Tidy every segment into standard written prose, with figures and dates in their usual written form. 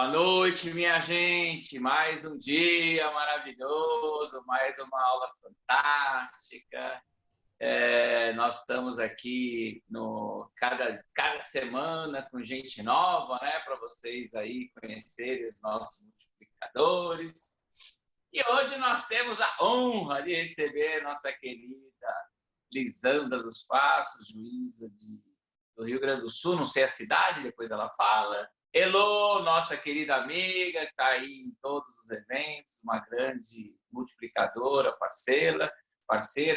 Boa noite, minha gente. Mais um dia maravilhoso, mais uma aula fantástica. Nós estamos aqui cada semana com gente nova, né, para vocês aí conhecerem os nossos multiplicadores. E hoje nós temos a honra de receber nossa querida Lisandra dos Passos, juíza do Rio Grande do Sul, não sei a cidade, depois ela fala. Elô, nossa querida amiga, que está aí em todos os eventos, uma grande multiplicadora, parceira,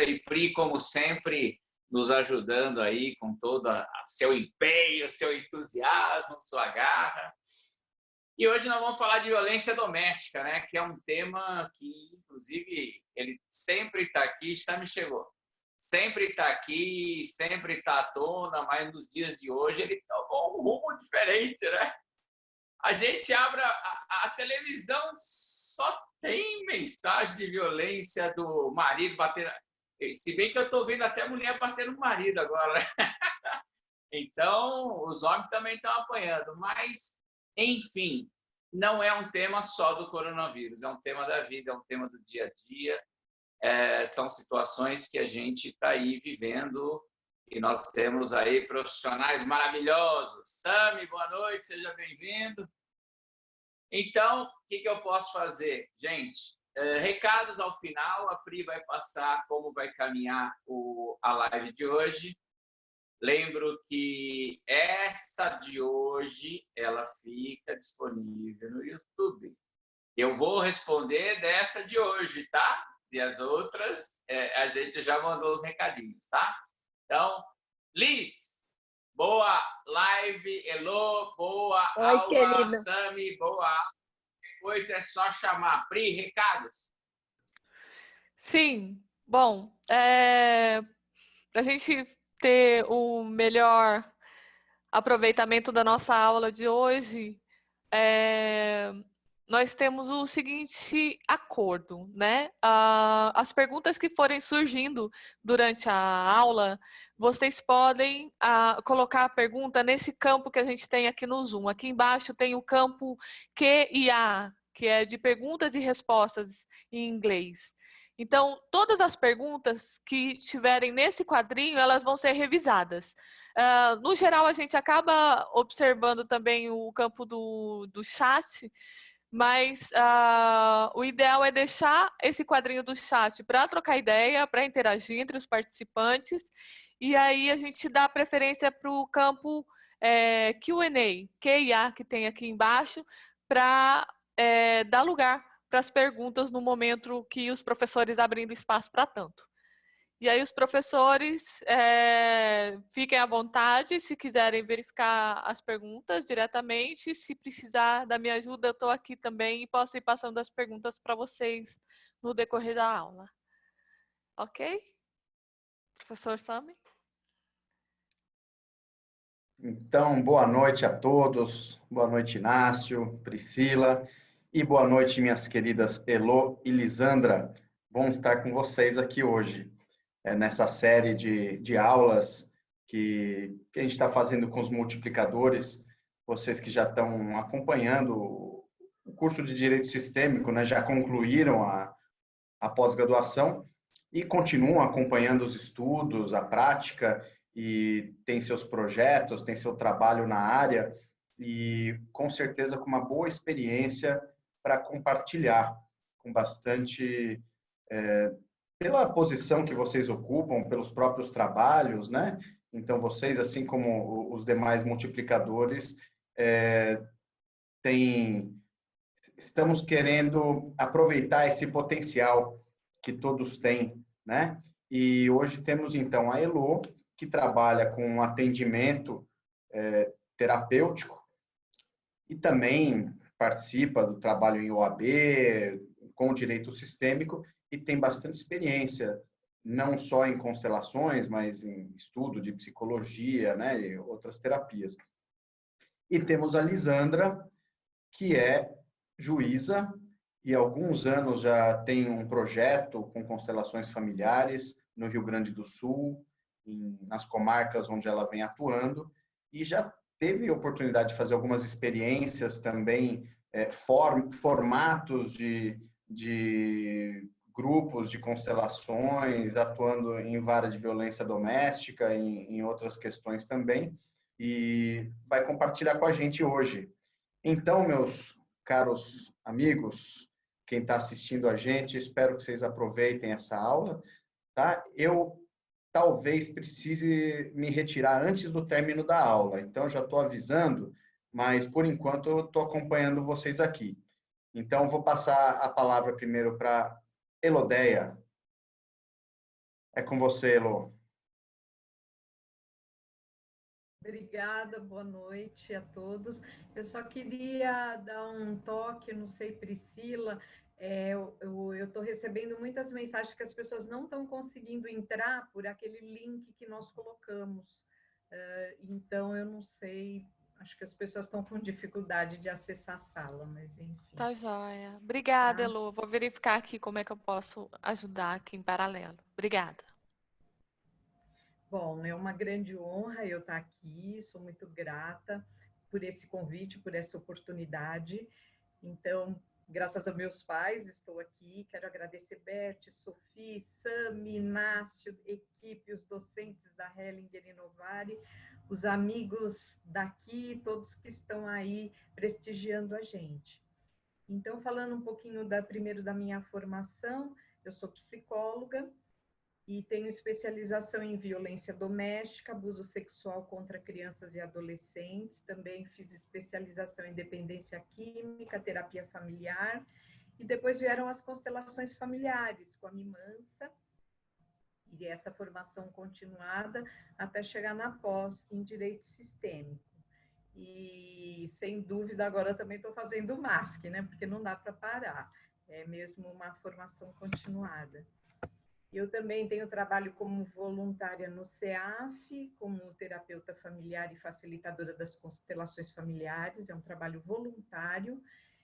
e Pri, como sempre, nos ajudando aí com todo seu empenho, seu entusiasmo, sua garra. E hoje nós vamos falar de violência doméstica, né? Que é um tema que, inclusive, ele sempre está aqui, me chegou. Sempre está aqui, sempre está à tona, mas nos dias de hoje ele tomou um rumo diferente, né? A gente abre a televisão, só tem mensagem de violência do marido bater. Se bem que eu estou vendo até mulher bater no marido agora, né? Então, os homens também estão apanhando. Mas, enfim, não é um tema só do coronavírus, é um tema da vida, é um tema do dia a dia. São situações que a gente está aí vivendo. E nós temos aí profissionais maravilhosos. Sami, boa noite, seja bem-vindo. Então, o que eu posso fazer? Gente, recados ao final, a Pri vai passar como vai caminhar a live de hoje. Lembro que essa de hoje, ela fica disponível no YouTube. Eu vou responder dessa de hoje, tá? E as outras, a gente já mandou os recadinhos, tá? Então, Liz, boa live, Elô, boa aula, querida. Sami, boa aula. Depois é só chamar. Pri, recados? Sim, bom, para a gente ter o melhor aproveitamento da nossa aula de hoje, nós temos o seguinte acordo, né? As perguntas que forem surgindo durante a aula, vocês podem colocar a pergunta nesse campo que a gente tem aqui no Zoom. Aqui embaixo tem o campo Q e A, que é de perguntas e respostas em inglês. Então, todas as perguntas que estiverem nesse quadrinho, elas vão ser revisadas. No geral, a gente acaba observando também o campo do chat, mas o ideal é deixar esse quadrinho do chat para trocar ideia, para interagir entre os participantes, e aí a gente dá preferência para o campo Q&A, Q&A, que tem aqui embaixo, para dar lugar para as perguntas no momento que os professores abrindo espaço para tanto. E aí os professores fiquem à vontade, se quiserem verificar as perguntas diretamente. Se precisar da minha ajuda, eu estou aqui também e posso ir passando as perguntas para vocês no decorrer da aula. Ok? Professor Sami? Então, boa noite a todos. Boa noite, Inácio, Priscila. E boa noite, minhas queridas Elô e Lisandra. Bom estar com vocês aqui hoje. Nessa série de aulas que a gente está fazendo com os multiplicadores, vocês que já estão acompanhando o curso de Direito Sistêmico, né, já concluíram a pós-graduação e continuam acompanhando os estudos, a prática, e tem seus projetos, tem seu trabalho na área, e com certeza com uma boa experiência para compartilhar, com bastante... pela posição que vocês ocupam, pelos próprios trabalhos, né? Então, vocês, assim como os demais multiplicadores, estamos querendo aproveitar esse potencial que todos têm, né? E hoje temos, então, a Elô, que trabalha com atendimento terapêutico e também participa do trabalho em OAB, com direito sistêmico, e tem bastante experiência, não só em constelações, mas em estudo de psicologia, né, e outras terapias. E temos a Lisandra, que é juíza, e há alguns anos já tem um projeto com constelações familiares no Rio Grande do Sul, nas comarcas onde ela vem atuando, e já teve a oportunidade de fazer algumas experiências também, formatos de grupos, de constelações, atuando em vara de violência doméstica, em outras questões também, e vai compartilhar com a gente hoje. Então, meus caros amigos, quem está assistindo a gente, espero que vocês aproveitem essa aula, tá? Eu talvez precise me retirar antes do término da aula, então já estou avisando, mas por enquanto eu estou acompanhando vocês aqui. Então, vou passar a palavra primeiro para Elodéia. É com você, Elo. Obrigada, boa noite a todos. Eu só queria dar um toque, não sei, Priscila, eu estou recebendo muitas mensagens que as pessoas não estão conseguindo entrar por aquele link que nós colocamos. Então, eu não sei, acho que as pessoas estão com dificuldade de acessar a sala, mas enfim. Tá joia. Obrigada, Tá? Elô. Vou verificar aqui como é que eu posso ajudar aqui em paralelo. Obrigada. Bom, é uma grande honra eu estar aqui, sou muito grata por esse convite, por essa oportunidade. Então, graças a meus pais, estou aqui. Quero agradecer Bert, Sophie, Sami, Inácio, equipe, os docentes da Hellinger Inovari, os amigos daqui, todos que estão aí prestigiando a gente. Então, falando um pouquinho primeiro da minha formação, eu sou psicóloga, e tenho especialização em violência doméstica, abuso sexual contra crianças e adolescentes. Também fiz especialização em dependência química, terapia familiar. E depois vieram as constelações familiares, com a Mimansa, e essa formação continuada até chegar na pós em Direito Sistêmico. E, sem dúvida, agora também estou fazendo o MASC, né? Porque não dá para parar. É mesmo uma formação continuada. Eu também tenho trabalho como voluntária no CEAF, como terapeuta familiar e facilitadora das constelações familiares, é um trabalho voluntário,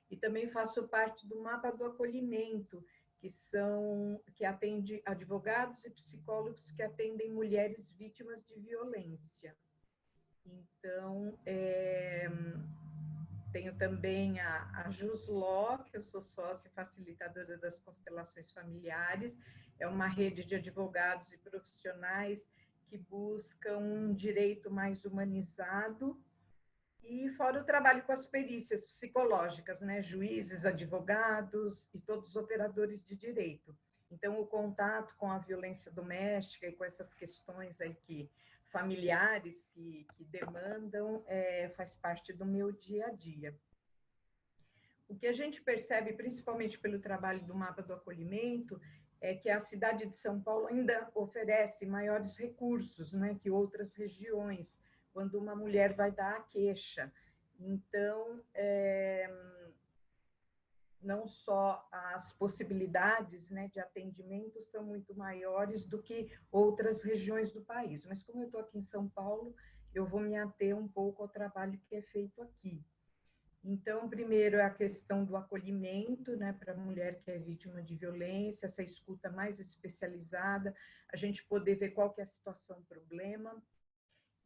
e também faço parte do Mapa do Acolhimento, que atende advogados e psicólogos que atendem mulheres vítimas de violência. Então, tenho também a Jusló, que eu sou sócia e facilitadora das constelações familiares. É uma rede de advogados e profissionais que buscam um direito mais humanizado. E fora o trabalho com as perícias psicológicas, né? Juízes, advogados e todos os operadores de direito. Então, o contato com a violência doméstica e com essas questões aí familiares que demandam faz parte do meu dia a dia. O que a gente percebe, principalmente pelo trabalho do Mapa do Acolhimento, é que a cidade de São Paulo ainda oferece maiores recursos, né, que outras regiões, quando uma mulher vai dar a queixa. Então, não só as possibilidades, né, de atendimento são muito maiores do que outras regiões do país. Mas como eu estou aqui em São Paulo, eu vou me ater um pouco ao trabalho que é feito aqui. Então, primeiro é a questão do acolhimento, né, para a mulher que é vítima de violência, essa escuta mais especializada, a gente poder ver qual que é a situação, o problema,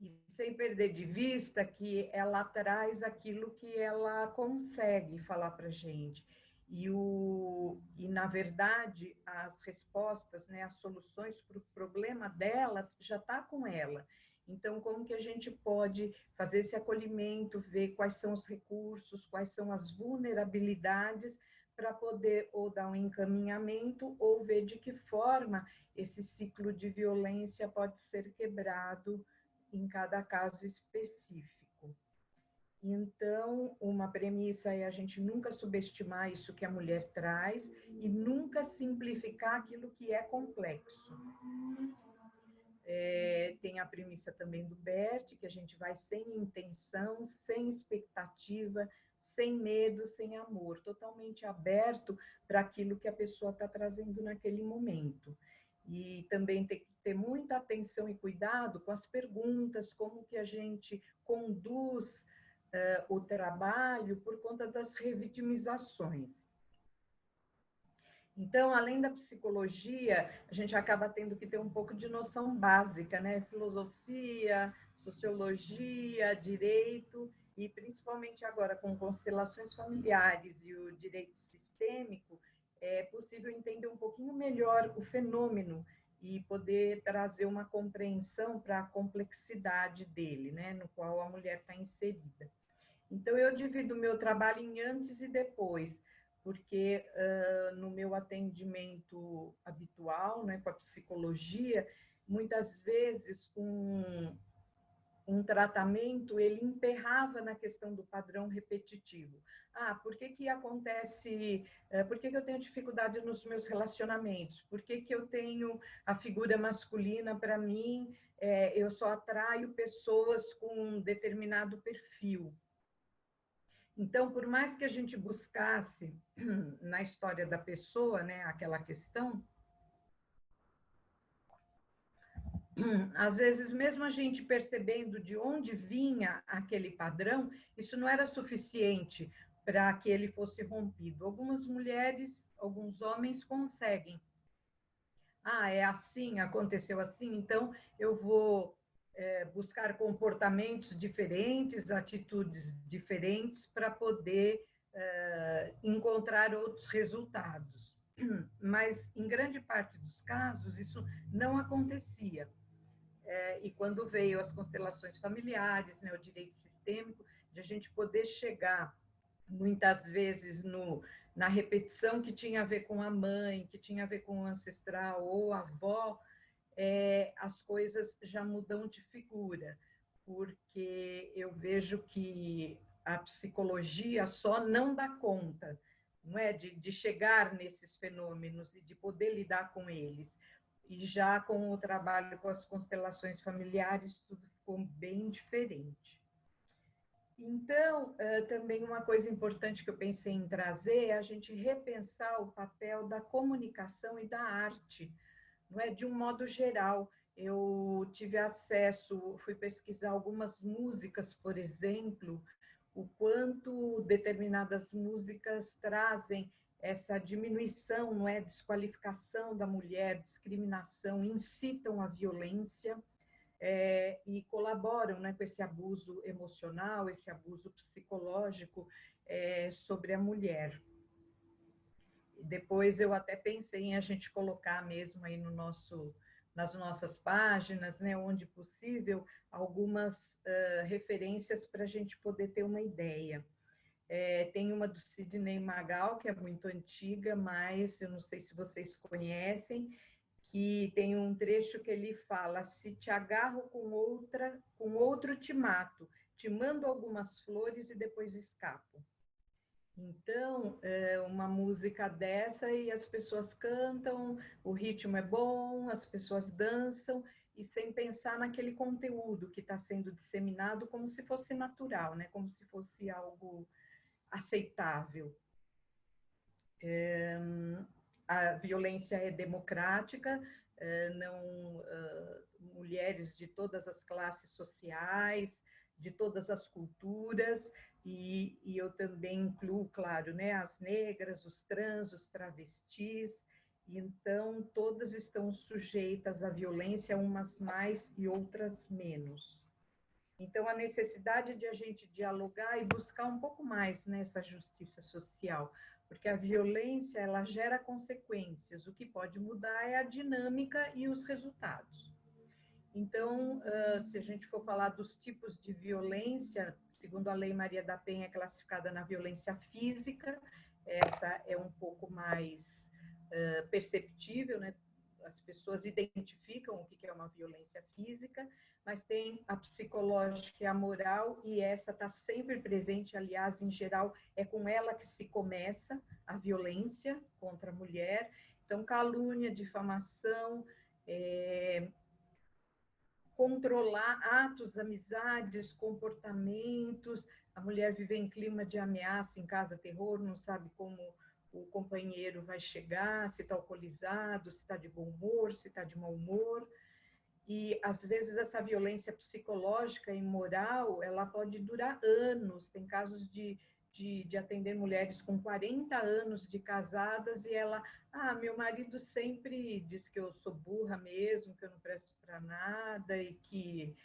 e sem perder de vista que ela traz aquilo que ela consegue falar para a gente. E, na verdade, as respostas, né, as soluções para o problema dela já está com ela. Então, como que a gente pode fazer esse acolhimento, ver quais são os recursos, quais são as vulnerabilidades, para poder ou dar um encaminhamento ou ver de que forma esse ciclo de violência pode ser quebrado em cada caso específico. Então, uma premissa é a gente nunca subestimar isso que a mulher traz e nunca simplificar aquilo que é complexo. Tem a premissa também do Bert, que a gente vai sem intenção, sem expectativa, sem medo, sem amor, totalmente aberto para aquilo que a pessoa está trazendo naquele momento. E também tem que ter muita atenção e cuidado com as perguntas, como que a gente conduz o trabalho por conta das revitimizações. Então, além da psicologia, a gente acaba tendo que ter um pouco de noção básica, né? Filosofia, sociologia, direito, e principalmente agora com constelações familiares e o direito sistêmico, é possível entender um pouquinho melhor o fenômeno e poder trazer uma compreensão para a complexidade dele, né? No qual a mulher está inserida. Então, eu divido o meu trabalho em antes e depois, porque no meu atendimento habitual, né, com a psicologia, muitas vezes um tratamento ele emperrava na questão do padrão repetitivo. Ah, por que que acontece, por que que eu tenho dificuldade nos meus relacionamentos? Por que que eu tenho a figura masculina para mim, eu só atraio pessoas com um determinado perfil? Então, por mais que a gente buscasse na história da pessoa, né, aquela questão, às vezes, mesmo a gente percebendo de onde vinha aquele padrão, isso não era suficiente para que ele fosse rompido. Algumas mulheres, alguns homens conseguem. Ah, é assim, aconteceu assim, então eu vou buscar comportamentos diferentes, atitudes diferentes para poder encontrar outros resultados. Mas, em grande parte dos casos, isso não acontecia. E quando veio as constelações familiares, né, o direito sistêmico, de a gente poder chegar, muitas vezes, na repetição que tinha a ver com a mãe, que tinha a ver com o ancestral ou a avó, as coisas já mudam de figura, porque eu vejo que a psicologia só não dá conta, não é, de chegar nesses fenômenos e de poder lidar com eles. E já com o trabalho com as constelações familiares, tudo ficou bem diferente. Então, também uma coisa importante que eu pensei em trazer é a gente repensar o papel da comunicação e da arte, não é, de um modo geral. Eu tive acesso, fui pesquisar algumas músicas, por exemplo, o quanto determinadas músicas trazem essa diminuição, não é, desqualificação da mulher, discriminação, incitam a violência, e colaboram, né, com esse abuso emocional, esse abuso psicológico sobre a mulher. Depois eu até pensei em a gente colocar mesmo aí nas nossas páginas, né, onde possível, algumas referências para a gente poder ter uma ideia. Tem uma do Sidney Magal, que é muito antiga, mas eu não sei se vocês conhecem, que tem um trecho que ele fala: se te agarro com outro te mato, te mando algumas flores e depois escapo. Então, uma música dessa e as pessoas cantam, o ritmo é bom, as pessoas dançam, e sem pensar naquele conteúdo que está sendo disseminado como se fosse natural, né? Como se fosse algo aceitável. A violência é democrática, não, mulheres de todas as classes sociais, de todas as culturas, e eu também incluo, claro, né, as negras, os trans, os travestis, então todas estão sujeitas à violência, umas mais e outras menos. Então, a necessidade de a gente dialogar e buscar um pouco mais nessa justiça social, porque a violência ela gera consequências, o que pode mudar é a dinâmica e os resultados. Então, se a gente for falar dos tipos de violência, segundo a Lei Maria da Penha, é classificada na violência física, essa é um pouco mais perceptível, né? As pessoas identificam o que é uma violência física, mas tem a psicológica e a moral, e essa está sempre presente, aliás, em geral, é com ela que se começa a violência contra a mulher. Então, calúnia, difamação, controlar atos, amizades, comportamentos. A mulher vive em clima de ameaça em casa, terror, não sabe como o companheiro vai chegar, se está alcoolizado, se está de bom humor, se está de mau humor. E, às vezes, essa violência psicológica e moral, ela pode durar anos. Tem casos de de atender mulheres com 40 anos de casadas e ela, meu marido sempre diz que eu sou burra mesmo, que eu não presto para nada e que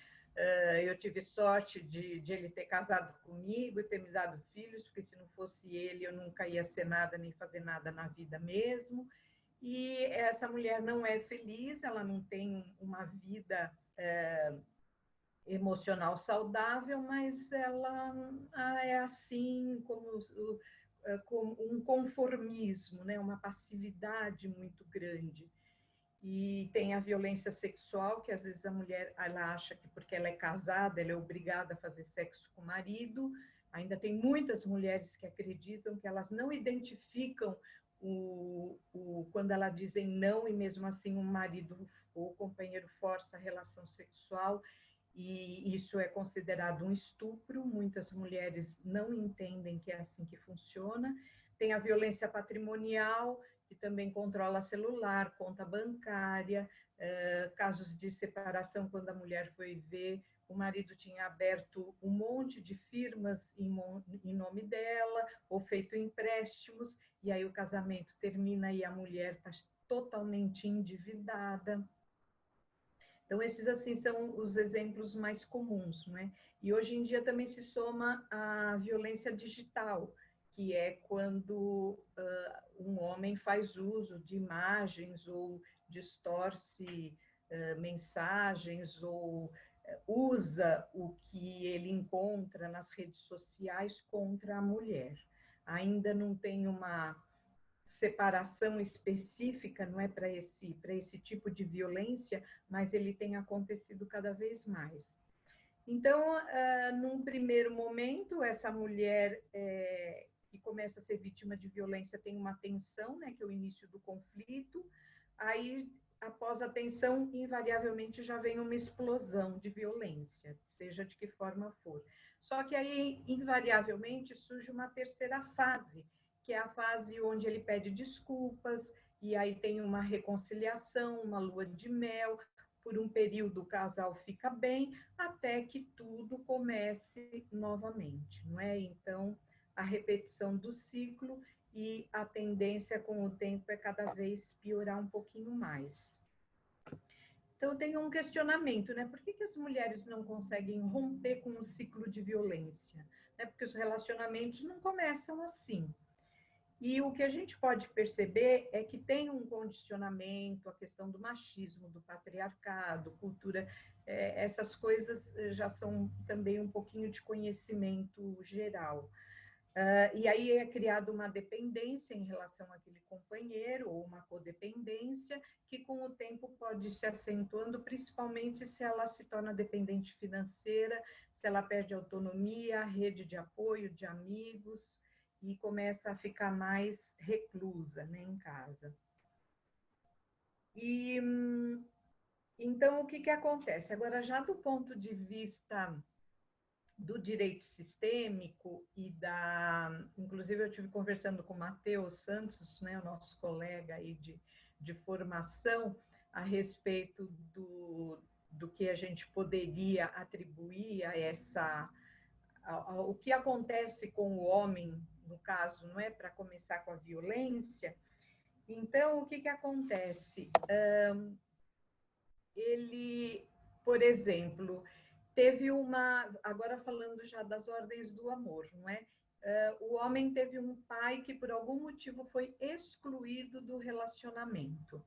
eu tive sorte de ele ter casado comigo e ter me dado filhos, porque se não fosse ele eu nunca ia ser nada nem fazer nada na vida mesmo. E essa mulher não é feliz, ela não tem uma vida emocional saudável, mas ela é assim como um conformismo, né? Uma passividade muito grande. E tem a violência sexual, que às vezes a mulher ela acha que porque ela é casada, ela é obrigada a fazer sexo com o marido. Ainda tem muitas mulheres que acreditam que elas não identificam quando elas dizem não e mesmo assim o marido ou o companheiro força a relação sexual e isso é considerado um estupro. Muitas mulheres não entendem que é assim que funciona. Tem a violência patrimonial, que também controla celular, conta bancária, casos de separação, quando a mulher foi ver, o marido tinha aberto um monte de firmas em nome dela, ou feito empréstimos, e aí o casamento termina e a mulher está totalmente endividada. Então, esses, assim, são os exemplos mais comuns, né? E hoje em dia também se soma a violência digital, que é quando um homem faz uso de imagens ou distorce mensagens ou usa o que ele encontra nas redes sociais contra a mulher. Ainda não tem uma separação específica, não é para esse tipo de violência, mas ele tem acontecido cada vez mais. Então, num primeiro momento, essa mulher que começa a ser vítima de violência tem uma tensão, né, que é o início do conflito. Aí, após a tensão, invariavelmente já vem uma explosão de violência, seja de que forma for. Só que aí, invariavelmente, surge uma terceira fase, que é a fase onde ele pede desculpas, e aí tem uma reconciliação, uma lua de mel, por um período o casal fica bem, até que tudo comece novamente, não é? Então, a repetição do ciclo e a tendência com o tempo é cada vez piorar um pouquinho mais. Então, eu tenho um questionamento, né? Por que as mulheres não conseguem romper com o ciclo de violência? Porque os relacionamentos não começam assim. E o que a gente pode perceber é que tem um condicionamento, a questão do machismo, do patriarcado, cultura, essas coisas já são também um pouquinho de conhecimento geral. E aí é criada uma dependência em relação àquele companheiro, ou uma codependência, que com o tempo pode ir se acentuando, principalmente se ela se torna dependente financeira, se ela perde autonomia, rede de apoio, de amigos, e começa a ficar mais reclusa, né, em casa. E então o que acontece? Agora, já do ponto de vista do direito sistêmico e inclusive eu estive conversando com o Matheus Santos, né, o nosso colega aí de formação, a respeito do que a gente poderia atribuir o que acontece com o homem, no caso, não é, para começar com a violência. Então, o que acontece? Ele, por exemplo, teve agora falando já das ordens do amor, não é? O homem teve um pai que por algum motivo foi excluído do relacionamento,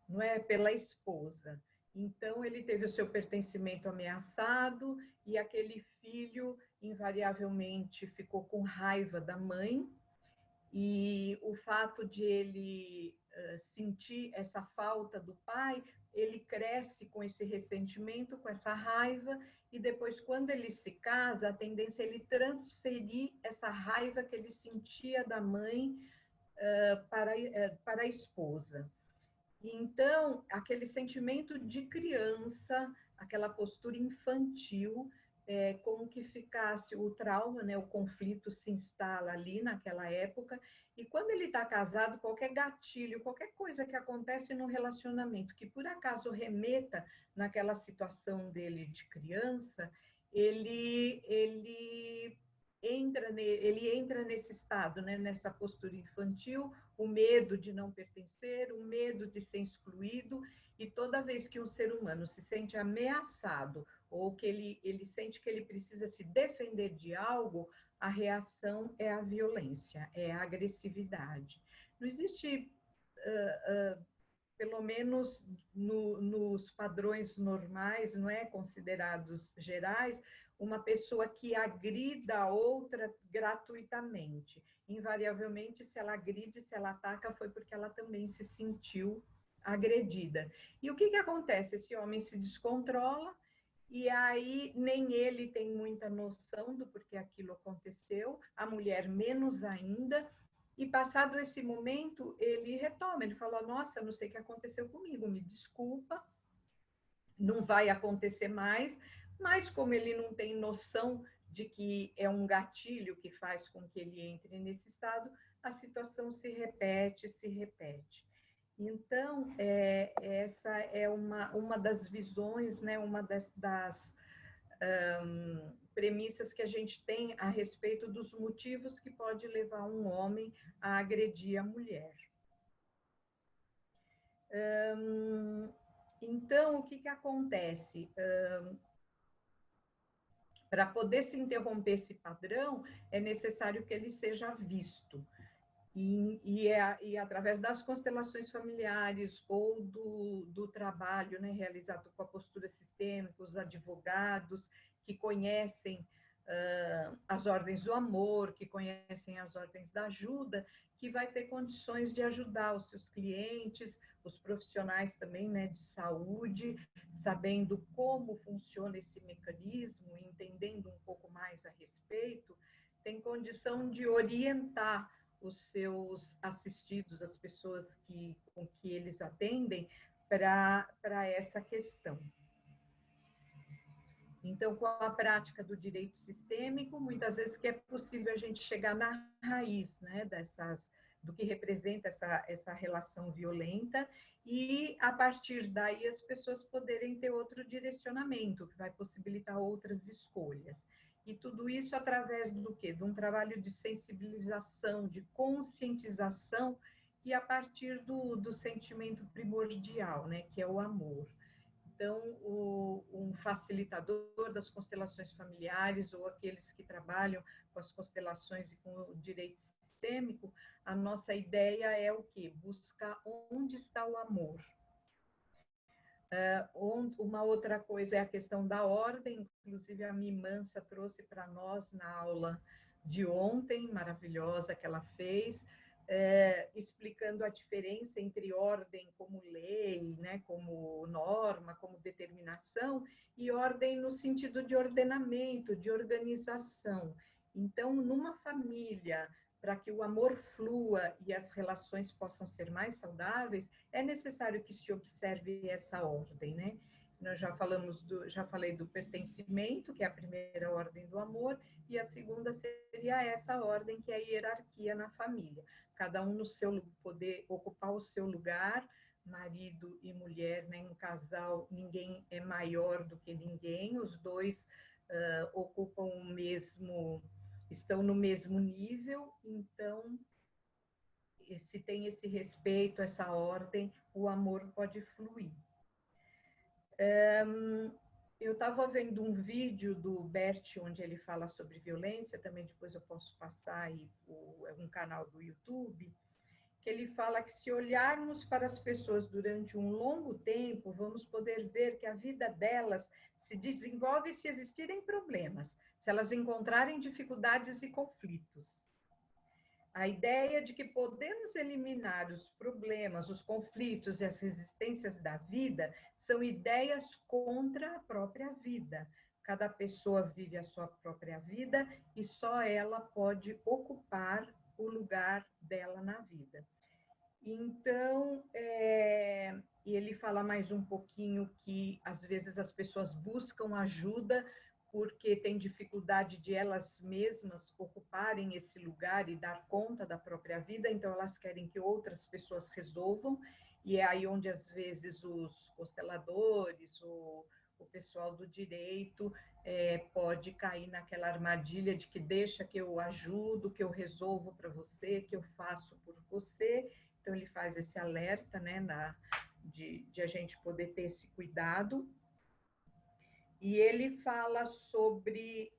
não é? Pela esposa. Então, ele teve o seu pertencimento ameaçado e aquele filho, invariavelmente, ficou com raiva da mãe. E o fato de ele sentir essa falta do pai, ele cresce com esse ressentimento, com essa raiva, e depois, quando ele se casa, a tendência é ele transferir essa raiva que ele sentia da mãe para a esposa. Então, aquele sentimento de criança, aquela postura infantil, como que ficasse o trauma, né? O conflito se instala ali naquela época, e quando ele está casado, qualquer gatilho, qualquer coisa que acontece no relacionamento, que por acaso remeta naquela situação dele de criança, ele ele entra nesse estado, né, nessa postura infantil, o medo de não pertencer, o medo de ser excluído, e toda vez que um ser humano se sente ameaçado ou que ele sente que ele precisa se defender de algo, a reação é a violência, é a agressividade. Não existe, pelo menos nos padrões normais, não é, considerados gerais, uma pessoa que agrida a outra gratuitamente. Invariavelmente, se ela agride, se ela ataca, foi porque ela também se sentiu agredida. E o que acontece? Esse homem se descontrola, e aí nem ele tem muita noção do porquê aquilo aconteceu, a mulher menos ainda, e passado esse momento, ele retoma, ele fala, nossa, não sei o que aconteceu comigo, me desculpa, não vai acontecer mais, mas como ele não tem noção de que é um gatilho que faz com que ele entre nesse estado, a situação se repete, se repete. Então, essa é uma das visões, né, uma das premissas que a gente tem a respeito dos motivos que pode levar um homem a agredir a mulher. Então, o que acontece? Para poder se interromper esse padrão, é necessário que ele seja visto. E através das constelações familiares ou do trabalho, né, realizado com a postura sistêmica, os advogados que conhecem as ordens do amor, que conhecem as ordens da ajuda, que vai ter condições de ajudar os seus clientes, os profissionais também, né, de saúde, sabendo como funciona esse mecanismo, entendendo um pouco mais a respeito, tem condição de orientar os seus assistidos, as pessoas com que eles atendem, para essa questão. Então, com a prática do direito sistêmico, muitas vezes que é possível a gente chegar na raiz, né, do que representa essa relação violenta, e a partir daí as pessoas poderem ter outro direcionamento, que vai possibilitar outras escolhas. E tudo isso através do quê? De um trabalho de sensibilização, de conscientização, e a partir do sentimento primordial, né, que é o amor. Então, um facilitador das constelações familiares ou aqueles que trabalham com as constelações e com o direito sistêmico, a nossa ideia é o quê? Buscar onde está o amor. Uma outra coisa é a questão da ordem, inclusive a Mimansa trouxe para nós na aula de ontem, maravilhosa que ela fez, explicando a diferença entre ordem como lei, né, como norma, como determinação, e ordem no sentido de ordenamento, de organização. Então, numa família, para que o amor flua e as relações possam ser mais saudáveis, é necessário que se observe essa ordem, né? Nós já falei do pertencimento, que é a primeira ordem do amor, e a segunda seria essa ordem, que é a hierarquia na família. Cada um no seu poder ocupar o seu lugar, marido e mulher, né? Um casal, ninguém é maior do que ninguém, os dois ocupam estão no mesmo nível, então, se tem esse respeito, essa ordem, o amor pode fluir. Eu estava vendo um vídeo do Bert, onde ele fala sobre violência, também depois eu posso passar aí, um canal do YouTube, que ele fala que se olharmos para as pessoas durante um longo tempo, vamos poder ver que a vida delas se desenvolve se existirem problemas, se elas encontrarem dificuldades e conflitos. A ideia de que podemos eliminar os problemas, os conflitos e as resistências da vida são ideias contra a própria vida. Cada pessoa vive a sua própria vida e só ela pode ocupar o lugar dela na vida. Então, e ele fala mais um pouquinho que, às vezes, as pessoas buscam ajuda porque têm dificuldade de elas mesmas ocuparem esse lugar e dar conta da própria vida, então elas querem que outras pessoas resolvam, e é aí onde, às vezes, os consteladores, o pessoal do direito pode cair naquela armadilha de que deixa que eu ajudo, que eu resolvo para você, que eu faço por você. Então, ele faz esse alerta, né, de a gente poder ter esse cuidado. E ele fala sobre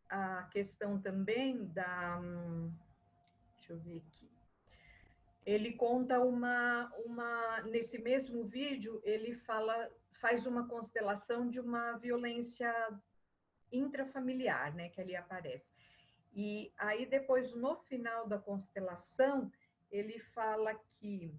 a questão também da... Deixa eu ver aqui. Ele conta nesse mesmo vídeo, ele faz uma constelação de uma violência intrafamiliar, né, que ali aparece. E aí depois, no final da constelação, ele fala que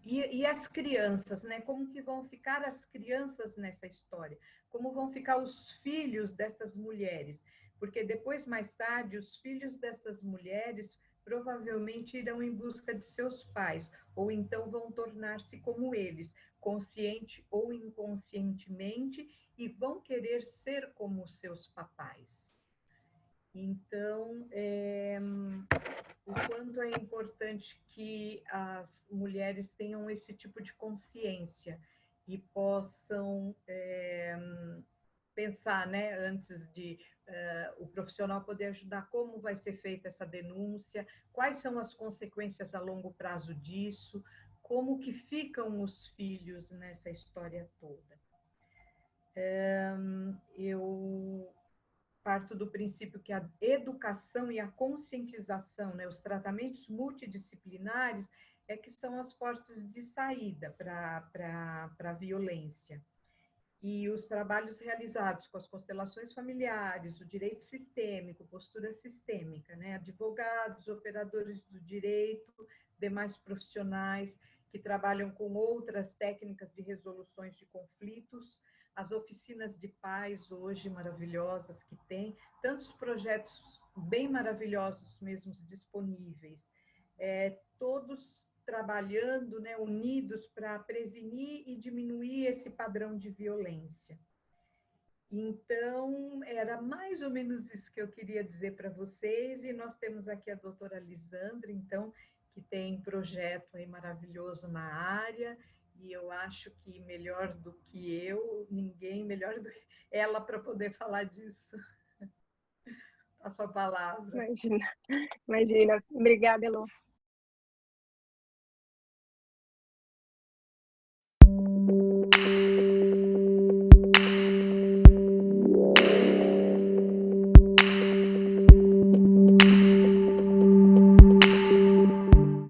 e as crianças, né? Como que vão ficar as crianças nessa história? Como vão ficar os filhos dessas mulheres? Porque depois, mais tarde, os filhos dessas mulheres provavelmente irão em busca de seus pais, ou então vão tornar-se como eles, consciente ou inconscientemente, e vão querer ser como os seus papais. Então, o quanto é importante que as mulheres tenham esse tipo de consciência e possam pensar, né, antes de o profissional poder ajudar, como vai ser feita essa denúncia, quais são as consequências a longo prazo disso, como que ficam os filhos nessa história toda. Eu parto do princípio que a educação e a conscientização, né, os tratamentos multidisciplinares, que são as portas de saída para a violência. E os trabalhos realizados com as constelações familiares, o direito sistêmico, postura sistêmica, né, advogados, operadores do direito, demais profissionais que trabalham com outras técnicas de resoluções de conflitos, as oficinas de paz hoje maravilhosas que tem, tantos projetos bem maravilhosos mesmo disponíveis, todos trabalhando, né, unidos para prevenir e diminuir esse padrão de violência. Então, era mais ou menos isso que eu queria dizer para vocês, e nós temos aqui a doutora Lisandra, então, que tem projeto aí maravilhoso na área, e eu acho que melhor do que eu, ninguém melhor do que ela para poder falar disso. Passo a palavra. Imagina. Obrigada, Elô.